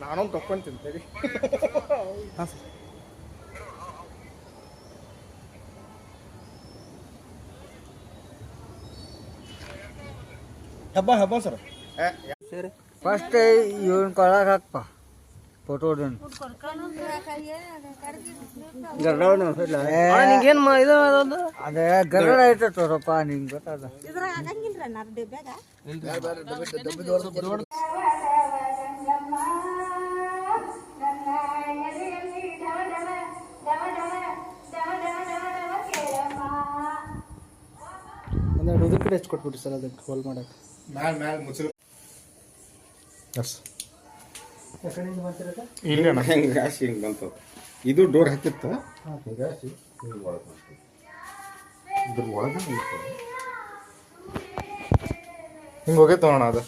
ನಾನೊಂದು ತಕ್ಕೊಂತೀನಿ ಸರಿ. ಹಾಂ ಸರ್. ಹಬ್ಬ ಸರ್. ಸರಿ ಫಸ್ಟ್ ಇವನ್ ಕೊಳಗೆ ಹಾಕಪ್ಪ ಫೋಟೋ ಹೊಡೆದು ಅದೇ ಗರಡ ಐತಪ್ಪ ನಿಂಗೆ ಗೊತ್ತದ. ಒಂದೆರಡು ಉದ್ರ ಕಡೆ ಹೆಚ್ಚು ಕೊಟ್ಬಿಟ್ಟು ಸರ್ ಅದಕ್ಕೆ ಹೋಲ್ ಮಾಡಕ್ಕೆ ಮ್ಯಾಲ ಮುಚ್ಚು. ಎಸ್ ಇಲ್ಲ ಹೆಂಗೆ ಗಾಸಿ ಹಿಂಗೆ ಬಂತು. ಇದು ಡೋರ್ ಹತ್ತಿತ್ತು ಹೀಗಾಸಿ ಹಿಂಗೆ ಒಳಗೆ ಬಂತು. ಇದ್ರ ಒಳಗೆ ಹಿಂಗೆ ಹೋಗೈತೆ ನೋಡೋಣ ಅದು.